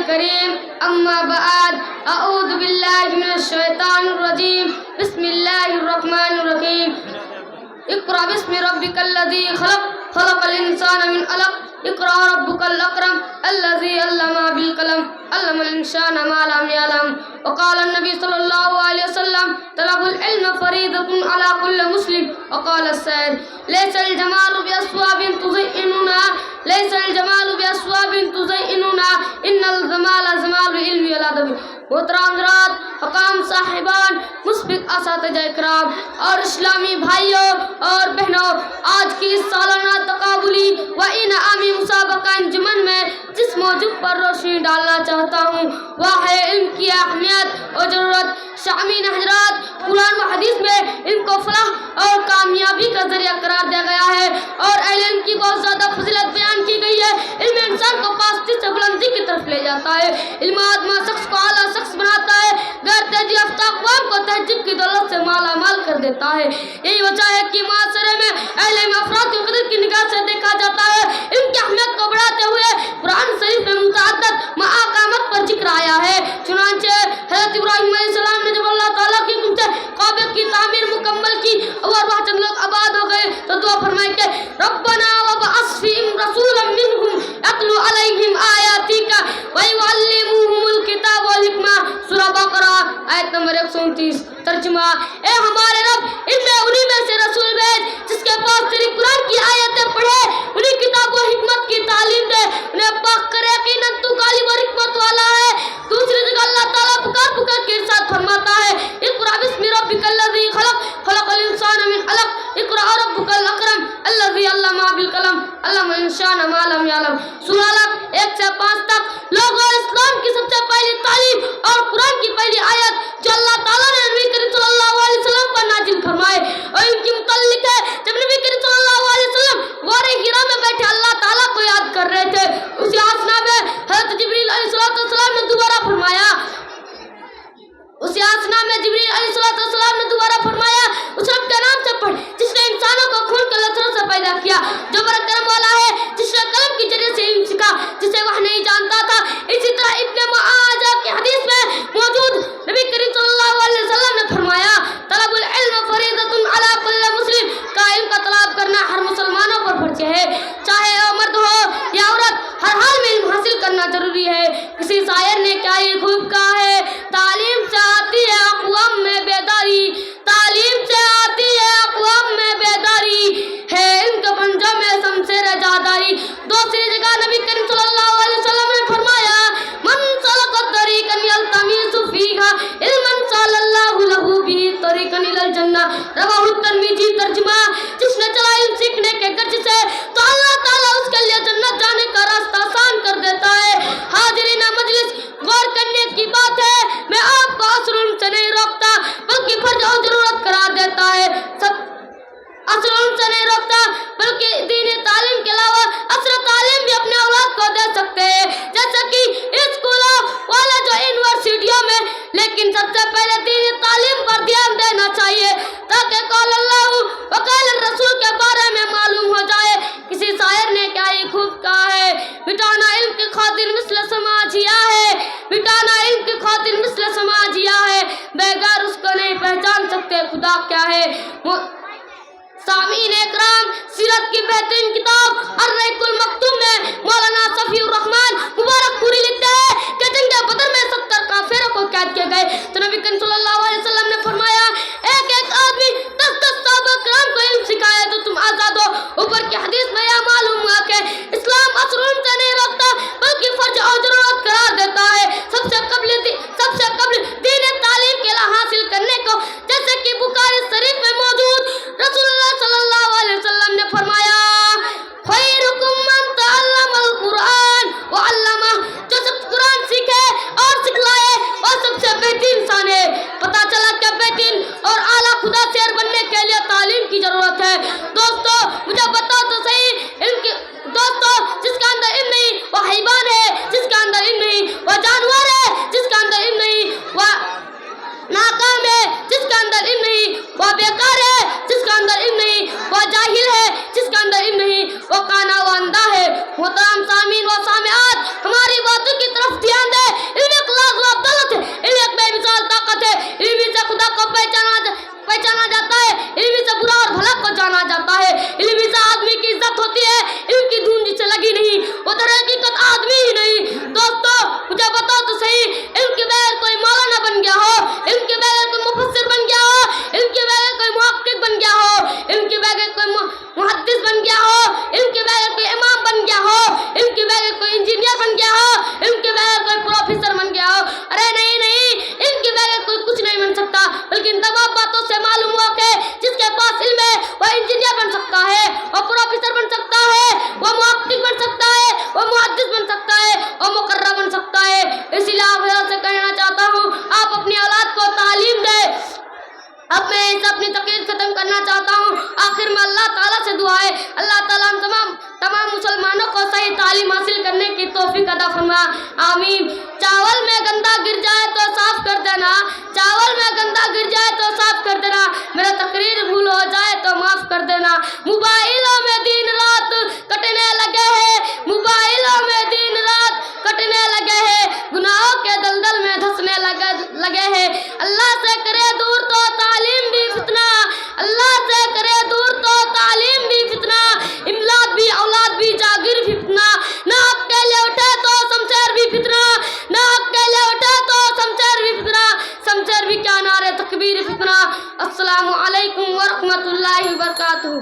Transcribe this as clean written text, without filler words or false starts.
الكريم أما بعد أعوذ بالله من الشيطان الرجيم بسم الله الرحمن الرحيم اقرأ باسم ربك الذي خلق الإنسان من علق اقرأ ربك الأكرم الذي علم بالقلم علم الإنسان ما لم يعلم. وقال النبي صلى الله عليه وسلم طلب العلم فريضة على كل مسلم. وقال السائل ليس الجمال بأثواب تزيننا ليس الجمال بأثواب تزيننا إن الجمال جمال العلم والأدب. محترم حضرات، حکام صاحبان، مسبق اساتذہ اکرام اور اسلامی بھائیوں اور بہنوں، آج کی اس سالانہ تقابلی و انعامی مسابقہ انجمن میں جس موضوع پر روشنی ڈالنا چاہتا ہوں وہ ہے علم کی اہمیت اور ضرورت. شامعین حضرات، قرآن و حدیث میں علم کو فلاح اور کامیابی کا ذریعہ قرار دیا گیا ہے اور اہل علم کی بہت زیادہ فضیلت بیان کی گئی ہے. علم انسان کو پاستی سے بلندی کی طرف لے جاتا ہے. علم آدمی شخص کو اعلیٰ شخص بناتا ہے، غیر تہذیب یافتہ اقوام کو تہذیب کی دولت سے مالا مال کر دیتا ہے. یہی وجہ ہے کہ معاشرے میں اہل علم افراد کو قدر کی نگاہ سے دیکھا جاتا ہے. علم کی اہمیت کو بڑھاتے ہوئے قرآن شریف میں متعدد مقامات پر ذکر آیا ہے. چنانچہ حضرت ابراہیم علیہ السلام نے جب اللہ تعالیٰ کی حکم سے کعبے کی تعمیر مکمل کی اور وہاں چند لوگ آباد ہو گئے تو دعا فرمائی کہ ربنا وابعث فیہم رسولا منہم یتلو علیہم آیاتک ویعلمہم الکتاب والحکمہ. سورہ بقرہ آیت نمبر 129. ترجمہ: اے ہمارے رب، ان میں انہی میں سے رسول بھیج جس کے پاس تیری قرآن کی آیتیں پڑھے، انہیں کتاب و حکمت کی تعلیم دے، انہیں پاک کرے، یقیناً تو غالب اور حکمت والا ہے. دوسری جگہ اللہ تعالیٰ پکار کے ارشاد فرماتا ہے اقرأ باسم ربک الذی خلق الانسان من علق اقرأ ربک الاکرم الذی علم بالقلم علم الانسان ما لم یعلم. سورہ علق 1 سے 5 تک لوگوں اسلام کی سب سے پہلی تعلیم اور قرآن کی پہلی آیت جو اللہ تعالیٰ نے نبی کریم صلی اللہ علیہ وسلم پر نازل فرمائے اور ان کی متعلق ہے جب نبی کریم صلی اللہ علیہ وسلم غار حرا میں بیٹھے اللہ تعالیٰ کو یاد کر رہے تھے، اسی آسنا میں حضرت جبریل علیہ السلام نے دوبارہ فرمایا اس رب کے نام سے پڑھ جس نے انسانوں کو خون کے لثروں سے پیدا کیا، جو بڑا کرم والا ہے، جس نے قلم کے ذریعے سے علم سکھا جسے وہ نہیں جانتا تھا. اسی طرح ابن معاذ کی حدیث میں موجود نبی کریم صلی اللہ علیہ وسلم نے فرمایا طلب العلم فریضۃ علی کل مسلم. علم کا طلب کرنا ہر مسلمانوں پر فرض ہے، چاہے وہ مرد ہو یا عورت، ہر حال میں علم حاصل کرنا ضروری ہے. کسی شاعر نے کیا یہ خوب کہا ہے تعلیم سے آتی ہے اقوام میں بیداری، تعلیم سے آتی ہے اقوام میں بیداری ہے ان کے پنجوں میں شمشیر جاداری. دوسری جگہ نبی کریم صلی اللہ علیہ وسلم نے فرمایا من سلک طریقا یلتمس فیہا علما سہل اللہ لہ بہ طریقا الی الجنہ. رواہ الترمذی. ترجمہ: جس نے چلا علم سیکھنے کے گرج سے تو اللہ تعالیٰ اس کے لیے جنت جانے کا راستہ آسان کر دیتا ہے. حاضرین مجلس، غور کرنے کی بات ہے، میں آپ کو اصل علم سے نہیں روکتا بلکہ فرض اور ضرورت قرار دیتا ہے. اصل علم سے نہیں روکتا بلکہ دینی تعلیم کے علاوہ اصل تعلیم بھی اپنے اولاد کو دے سکتے ہیں، جیسے کہ اسکولوں، کالجوں، یونیورسٹیوں میں. لیکن سب سے پہلے دینی تعلیم پر دھیان دینا چاہیے تاکہ قول اللہ و قول الرسول کے بارے میں معلوم ہو جائے. کسی شاعر نے کیا ہی خوب کہا ہے مٹانا علم کی خاطر مثل سماجیا ہے، مٹانا علم کی خاطر مثل سماجیا ہے، بغیر اس کو نہیں پہچان سکتے خدا کیا ہے. سامعین اکرام، سیرت کی بہترین کتاب الرحیق المختوم میں مولانا صفی الرحمن مبارک پوری لکھتے ہیں کہ جنگ بدر میں 70 کافروں کو قید کیے گئے تو نبی کریم صلی اللہ علیہ وسلم نے فرمایا ایک آدمی 10 صحابہ کرام کو علم سکھائے تو تم آزاد ہو. اوپر کی حدیث میں یہ معلوم ہوا کہ اسلام اصل علم سے نہیں روکتا بلکہ فرض اور ضرورت قرار دیتا ہے. سب سے قبل دین تعلیم کے لیے حاصل کرنے کو، جیسے کہ بخاری شریف میں موجود رسول اللہ صلی اللہ علیہ وسلم نے فرمایا خیرکم من تعلم القرآن وعلمہ. جو شخص قرآن سیکھے اور سکھلائے وہ سب سے بہترین انسان ہے. پتہ چلا کہ بہترین اور اعلیٰ خدا سیر بننے کے لیے تعلیم کی ضرورت ہے. دوستو مجھے بتاؤ تو صحیح، جس کے اندر علم نہیں وہ حیوان ہے، جس کے اندر علم نہیں وہ جانور ہے، جس کے اندر علم نہیں وہ ناکام ہے، جس کے اندر علم نہیں وہ بیکار ہے، جس کے اندر علم نہیں وہ جاہل ہے، جس کے اندر علم نہیں وہ کانا و اندھا ہے. محترم سامعین و سامعات، ہماری باتوں کی طرف دھیان دیں. آخر میں اللہ تعالیٰ سے دعا ہے اللہ تعالیٰ ہم تمام مسلمانوں کو صحیح تعلیم حاصل کرنے کی توفیق عطا فرما آمین. چاول میں گندا گر جائے تو صاف کر دینا, چاول میں گندا گر جائے تو صاف کر دینا, میرا تقریر بھول ہو جائے تو معاف کر دینا. موبائلوں میں دن رات کٹنے لگے ہیں, موبائلوں میں دن رات کٹنے لگے ہیں, گناہوں کے دلدل میں دھسنے لگے ہیں. اللہ سے کرے دور تو تعلیم بھی فتنہ, اللہ سے کرے دور تو تعلیم بھی فتنہ, املاک بھی اولاد بھی جاگیر بھی فتنہ. نہ اکیلے اٹھے تو شمشیر بھی فتنہ, نہ اکیلے اٹھے تو شمشیر بھی فتنہ, شمشیر بھی کیا نعرے تکبیر فتنہ. السلام علیکم ورحمۃ اللہ وبرکاتہ.